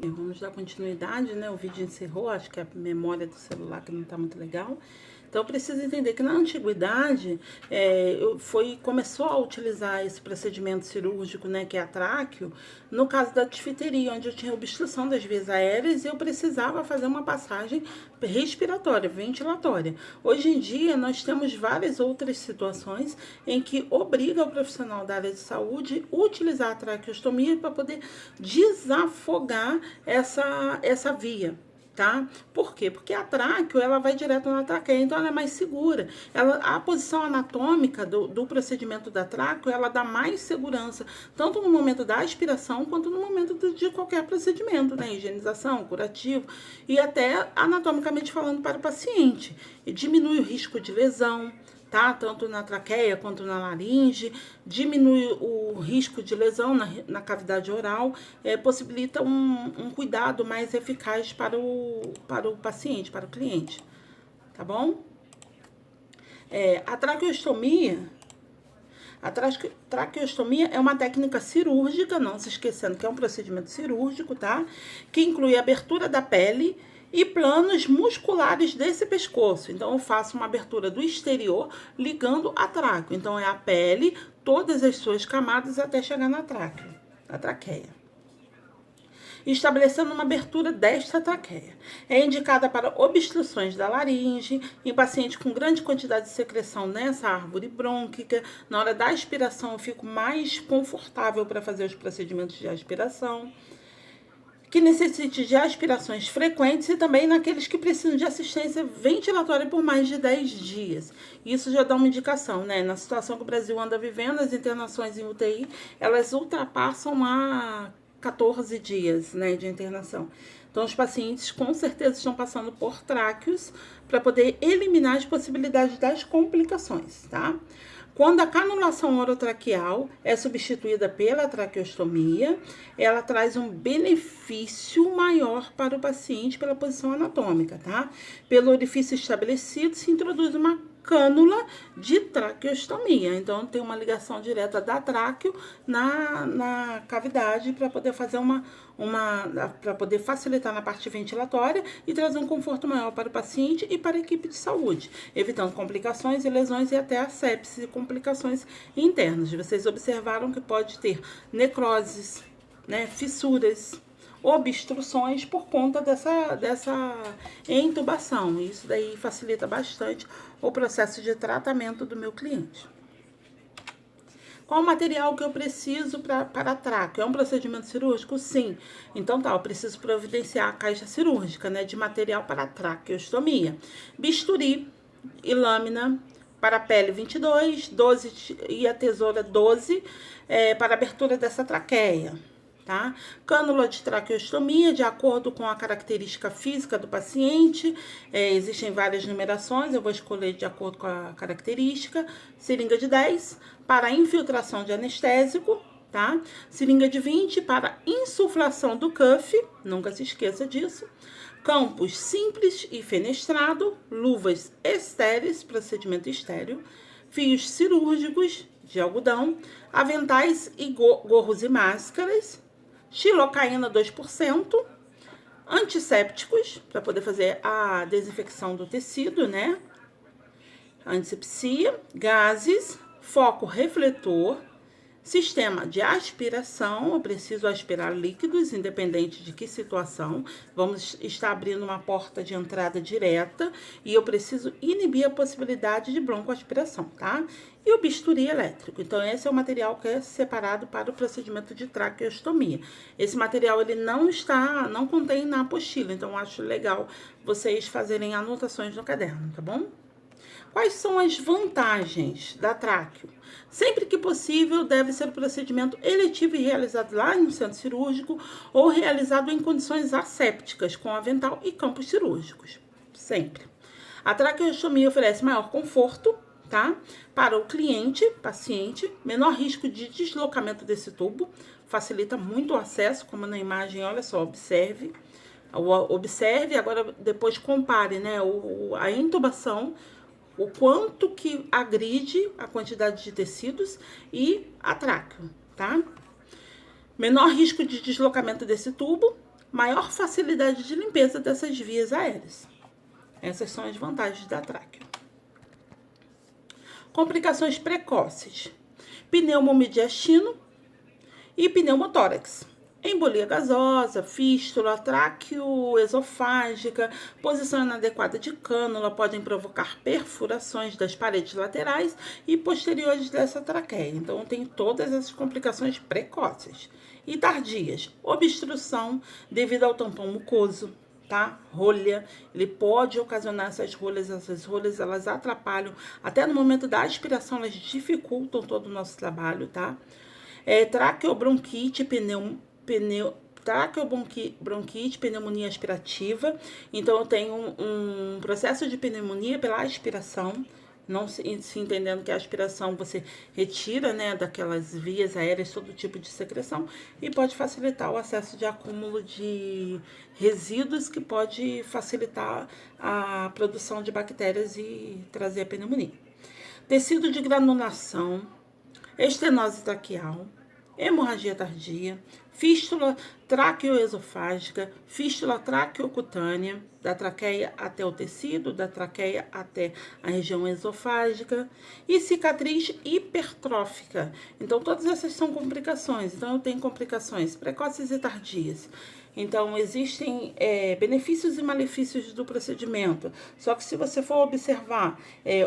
Vamos dar continuidade, né? O vídeo encerrou, acho que a memória do celular que não tá muito legal. Então, precisa entender que na antiguidade, começou a utilizar esse procedimento cirúrgico, né, que é a tráqueo, no caso da difteria, onde eu tinha obstrução das vias aéreas e eu precisava fazer uma passagem respiratória, ventilatória. Hoje em dia, nós temos várias outras situações em que obriga o profissional da área de saúde a utilizar a traqueostomia para poder desafogar essa via. Tá? Por quê? Porque a tráqueo, ela vai direto na traqueia, então ela é mais segura. A posição anatômica do procedimento da tráqueo, ela dá mais segurança, tanto no momento da aspiração, quanto no momento de qualquer procedimento, né? Higienização, curativo, e até anatomicamente falando para o paciente. E diminui o risco de lesão, tá? Tanto na traqueia quanto na laringe, diminui o risco de lesão na cavidade oral, possibilita um cuidado mais eficaz para o paciente, para o cliente, tá bom? A traqueostomia é uma técnica cirúrgica, não se esquecendo que é um procedimento cirúrgico, tá? Que inclui a abertura da pele e planos musculares desse pescoço. Então, eu faço uma abertura do exterior ligando a tráqueo. Então, é a pele, todas as suas camadas até chegar na traqueia. Estabelecendo uma abertura desta traqueia. É indicada para obstruções da laringe, em paciente com grande quantidade de secreção nessa árvore brônquica. Na hora da aspiração, eu fico mais confortável para fazer os procedimentos de aspiração. Que necessite de aspirações frequentes e também naqueles que precisam de assistência ventilatória por mais de 10 dias. Isso já dá uma indicação, né? Na situação que o Brasil anda vivendo, as internações em UTI, elas ultrapassam a 14 dias, né, de internação. Então, os pacientes com certeza estão passando por tráqueos para poder eliminar as possibilidades das complicações, tá? Quando a canulação orotraqueal é substituída pela traqueostomia, ela traz um benefício maior para o paciente pela posição anatômica, tá? Pelo orifício estabelecido, se introduz uma cânula de traqueostomia. Então, tem uma ligação direta da tráqueo na cavidade para poder fazer para poder facilitar na parte ventilatória e trazer um conforto maior para o paciente e para a equipe de saúde, evitando complicações e lesões e até a sepse e complicações internas. Vocês observaram que pode ter necroses, né, fissuras, obstruções por conta dessa intubação. Isso daí facilita bastante o processo de tratamento do meu cliente. Qual o material que eu preciso para a tráqueo? É um procedimento cirúrgico? Sim. Então tá, eu preciso providenciar a caixa cirúrgica, né, de material para a traqueostomia. Bisturi e lâmina para a pele 22, 12 e a tesoura 12 para a abertura dessa traqueia. Tá? Cânula de traqueostomia, de acordo com a característica física do paciente, existem várias numerações, eu vou escolher de acordo com a característica. Seringa de 10 para infiltração de anestésico, tá? Seringa de 20 para insuflação do cuff, nunca se esqueça disso. Campos simples e fenestrado, luvas estéreis, procedimento estéreo, fios cirúrgicos de algodão, aventais e gorros e máscaras, xilocaína 2%, antissépticos, para poder fazer a desinfecção do tecido, né? Antisepsia, gases, foco refletor, sistema de aspiração, eu preciso aspirar líquidos, independente de que situação. Vamos estar abrindo uma porta de entrada direta e eu preciso inibir a possibilidade de broncoaspiração, tá? E o bisturi elétrico. Então, esse é o material que é separado para o procedimento de traqueostomia. Esse material, ele não contém na apostila, então, eu acho legal vocês fazerem anotações no caderno, tá bom? Quais são as vantagens da tráqueo? Sempre que possível, deve ser o procedimento eletivo e realizado lá no centro cirúrgico ou realizado em condições assépticas, com avental e campos cirúrgicos. Sempre. A traqueostomia oferece maior conforto, tá? Para o cliente, paciente, menor risco de deslocamento desse tubo, facilita muito o acesso, como na imagem, olha só, observe. Observe, agora depois compare, né, a intubação, o quanto que agride a quantidade de tecidos e a tráqueo, tá? Menor risco de deslocamento desse tubo, maior facilidade de limpeza dessas vias aéreas. Essas são as vantagens da tráqueo. Complicações precoces: pneumomediastino e pneumotórax. Embolia gasosa, fístula, tráqueo-esofágica, posição inadequada de cânula podem provocar perfurações das paredes laterais e posteriores dessa traqueia. Então, tem todas essas complicações precoces. E tardias: obstrução devido ao tampão mucoso, tá? Rolha, ele pode ocasionar essas rolhas elas atrapalham, até no momento da aspiração elas dificultam todo o nosso trabalho, tá? Traqueobronquite, traqueobronquite, pneumonia aspirativa. Então, eu tenho um processo de pneumonia pela aspiração, não se entendendo que a aspiração você retira, né, daquelas vias aéreas todo tipo de secreção e pode facilitar o acesso de acúmulo de resíduos que pode facilitar a produção de bactérias e trazer a pneumonia. Tecido de granulação, estenose traqueal, hemorragia tardia, fístula traqueoesofágica, fístula traqueocutânea, da traqueia até o tecido, da traqueia até a região esofágica, e cicatriz hipertrófica. Então, todas essas são complicações. Então, eu tenho complicações precoces e tardias. Então, existem benefícios e malefícios do procedimento. Só que se você for observar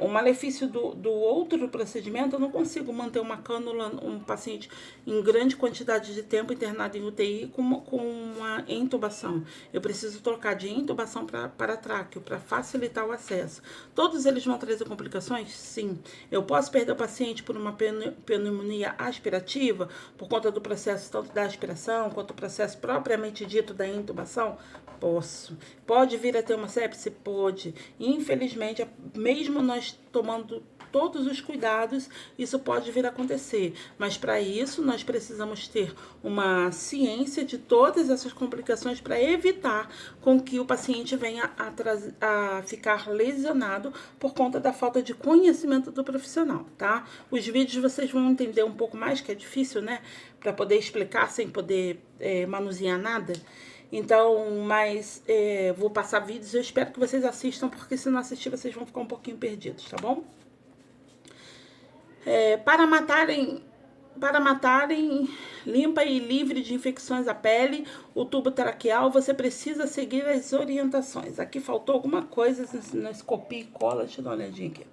o malefício do outro procedimento, eu não consigo manter uma cânula, um paciente em grande quantidade de tempo internado em UTI com uma intubação. Eu preciso trocar de intubação para tráqueo, para facilitar o acesso. Todos eles vão trazer complicações? Sim. Eu posso perder o paciente por uma pneumonia aspirativa, por conta do processo tanto da aspiração, quanto do processo propriamente dito da intubação? Posso. Pode vir a ter uma sepse? Pode. Infelizmente, mesmo nós tomando todos os cuidados, isso pode vir a acontecer. Mas para isso, nós precisamos ter uma ciência de todas essas complicações para evitar com que o paciente venha a ficar lesionado por conta da falta de conhecimento do profissional, tá? Os vídeos vocês vão entender um pouco mais, que é difícil, né? Para poder explicar sem poder manusear nada. Então, mas vou passar vídeos, eu espero que vocês assistam, porque se não assistir, vocês vão ficar um pouquinho perdidos, tá bom? Para matarem limpa e livre de infecções a pele, o tubo traqueal, você precisa seguir as orientações. Aqui faltou alguma coisa nesse copia e cola, deixa eu dar uma olhadinha aqui.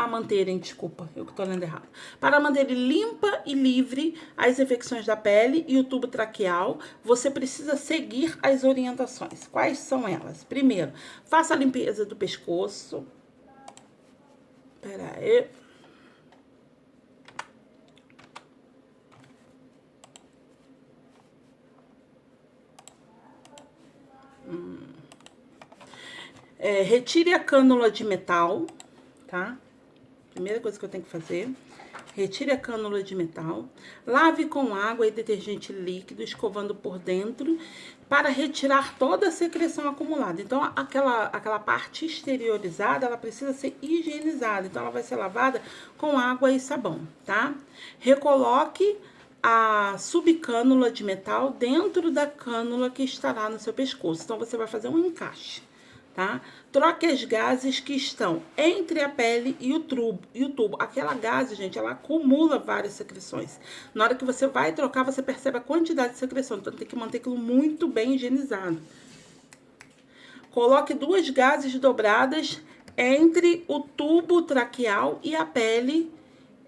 Manterem, desculpa, eu que tô lendo errado. Para manter limpa e livre as infecções da pele e o tubo traqueal, você precisa seguir as orientações. Quais são elas? Primeiro, faça a limpeza do pescoço. Pera aí. Retire a cânula de metal, tá? Primeira coisa que eu tenho que fazer. Retire a cânula de metal. Lave com água e detergente líquido, escovando por dentro, para retirar toda a secreção acumulada. Então, aquela parte exteriorizada, ela precisa ser higienizada. Então, ela vai ser lavada com água e sabão, tá? Recoloque a subcânula de metal dentro da cânula que estará no seu pescoço. Então, você vai fazer um encaixe, tá? Troque as gases que estão entre a pele e o tubo. Aquela gase, gente, ela acumula várias secreções. Na hora que você vai trocar, você percebe a quantidade de secreção. Então, tem que manter aquilo muito bem higienizado. Coloque 2 gases dobradas entre o tubo traqueal e a pele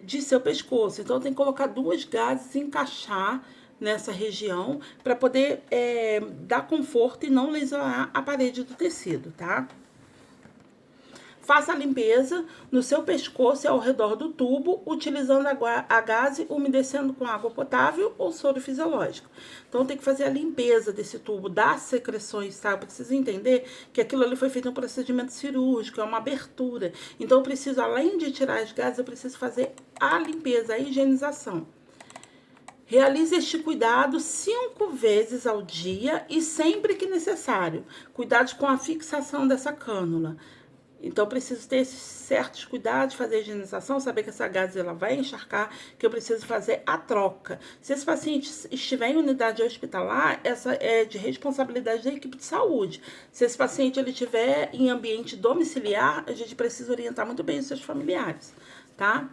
de seu pescoço. Então, tem que colocar 2 gases e encaixar nessa região para poder dar conforto e não lesionar a parede do tecido, tá? Faça a limpeza no seu pescoço e ao redor do tubo, utilizando a gase, umedecendo com água potável ou soro fisiológico. Então, tem que fazer a limpeza desse tubo, das secreções, tá? Eu preciso entender que aquilo ali foi feito um procedimento cirúrgico, é uma abertura. Então, eu preciso, além de tirar as gases, eu preciso fazer a limpeza, a higienização. Realize este cuidado 5 vezes ao dia e sempre que necessário. Cuidado com a fixação dessa cânula. Então, eu preciso ter esses certos cuidados, fazer a higienização, saber que essa gase ela vai encharcar, que eu preciso fazer a troca. Se esse paciente estiver em unidade hospitalar, essa é de responsabilidade da equipe de saúde. Se esse paciente ele estiver em ambiente domiciliar, a gente precisa orientar muito bem os seus familiares, tá?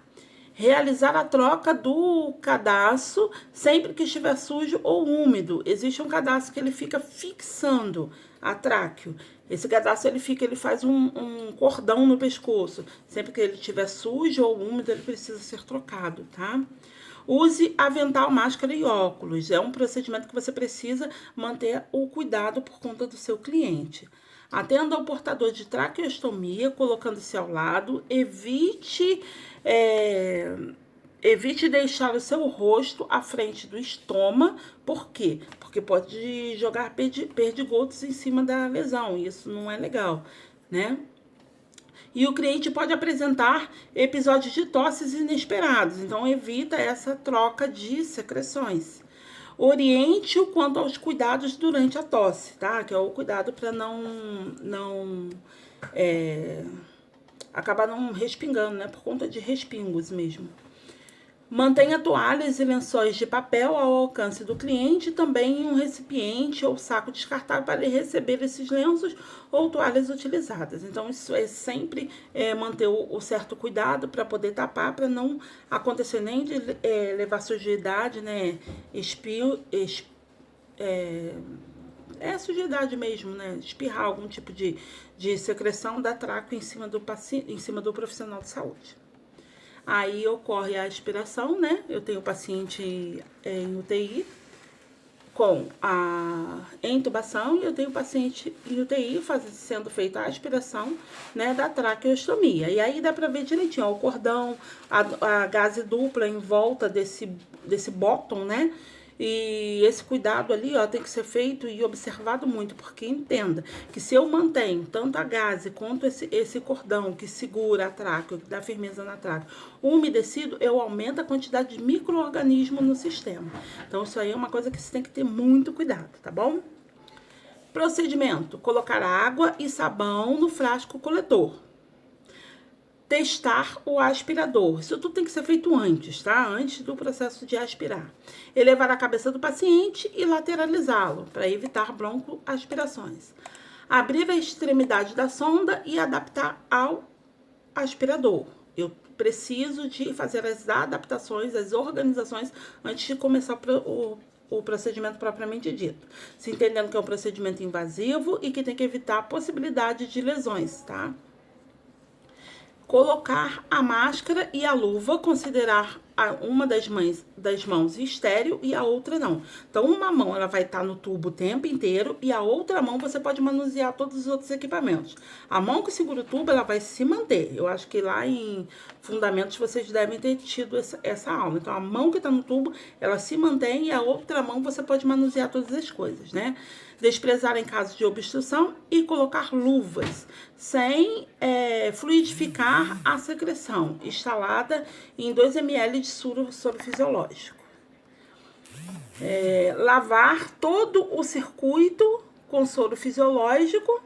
Realizar a troca do cadastro sempre que estiver sujo ou úmido. Existe um cadastro que ele fica fixando a tráqueo. Esse cadastro ele faz um cordão no pescoço. Sempre que ele estiver sujo ou úmido, ele precisa ser trocado, tá? Use avental, máscara e óculos. É um procedimento que você precisa manter o cuidado por conta do seu cliente. Atenda ao portador de traqueostomia, colocando-se ao lado. Evite deixar o seu rosto à frente do estômago. Por quê? Porque pode jogar perdigotos em cima da lesão. Isso não é legal, né? E o cliente pode apresentar episódios de tosses inesperados. Então, evita essa troca de secreções. Oriente-o quanto aos cuidados durante a tosse, tá? Que é o cuidado para acabar não respingando, né? Por conta de respingos mesmo. Mantenha toalhas e lençóis de papel ao alcance do cliente, também em um recipiente ou saco descartável para ele receber esses lenços ou toalhas utilizadas. Então, isso é sempre manter o certo cuidado para poder tapar, para não acontecer nem de levar sujidade, né? Sujidade mesmo, né? Espirrar algum tipo de secreção da tráqueo em cima do paciente, em cima do profissional de saúde. Aí ocorre a aspiração, né? Eu tenho o paciente em UTI com a intubação e eu tenho o paciente em UTI sendo feita a aspiração, né, da traqueostomia. E aí dá pra ver direitinho, ó, o cordão, a gase dupla em volta desse bottom, né? E esse cuidado ali, ó, tem que ser feito e observado muito, porque entenda que se eu mantenho tanto a gase quanto esse cordão que segura a tráqueo, que dá firmeza na tráqueo, umedecido, eu aumento a quantidade de micro-organismos no sistema. Então, isso aí é uma coisa que você tem que ter muito cuidado, tá bom? Procedimento: colocar água e sabão no frasco coletor. Testar o aspirador. Isso tudo tem que ser feito antes, tá? Antes do processo de aspirar. Elevar a cabeça do paciente e lateralizá-lo, para evitar broncoaspirações. Abrir a extremidade da sonda e adaptar ao aspirador. Eu preciso de fazer as adaptações, as organizações, antes de começar o procedimento propriamente dito. Se entendendo que é um procedimento invasivo e que tem que evitar a possibilidade de lesões, tá? Colocar a máscara e a luva, considerar uma das mãos estéril e a outra não. Então, uma mão ela vai estar no tubo o tempo inteiro e a outra mão você pode manusear todos os outros equipamentos. A mão que segura o tubo, ela vai se manter. Eu acho que lá em Fundamentos vocês devem ter tido essa aula. Então, a mão que está no tubo, ela se mantém e a outra mão você pode manusear todas as coisas, né? Desprezar em caso de obstrução e colocar luvas sem fluidificar a secreção, instalada em 2 ml de soro fisiológico. Lavar todo o circuito com soro fisiológico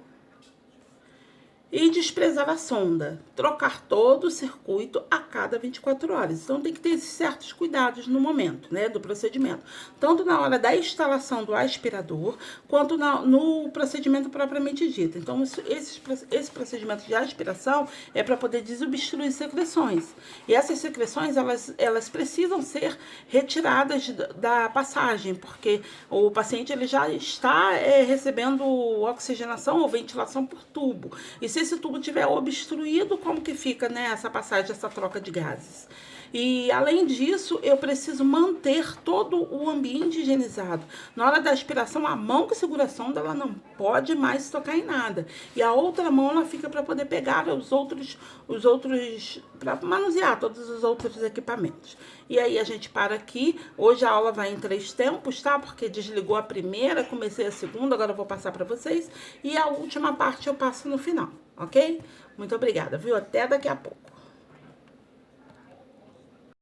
e desprezar a sonda. Trocar todo o circuito a cada 24 horas. Então, tem que ter esses certos cuidados no momento, né, do procedimento. Tanto na hora da instalação do aspirador, quanto no procedimento propriamente dito. Então, esse procedimento de aspiração é para poder desobstruir secreções. E essas secreções, elas precisam ser retiradas da passagem, porque o paciente ele já está recebendo oxigenação ou ventilação por tubo. E se esse tubo estiver obstruído, como que fica, né, essa passagem, essa troca de gases? E, além disso, eu preciso manter todo o ambiente higienizado. Na hora da aspiração, a mão que segura a sonda, ela não pode mais tocar em nada. E a outra mão, ela fica para poder pegar os outros para manusear todos os outros equipamentos. E aí, a gente para aqui. Hoje a aula vai em 3 tempos, tá? Porque desligou a primeira, comecei a segunda, agora eu vou passar para vocês. E a última parte eu passo no final, ok? Muito obrigada, viu? Até daqui a pouco.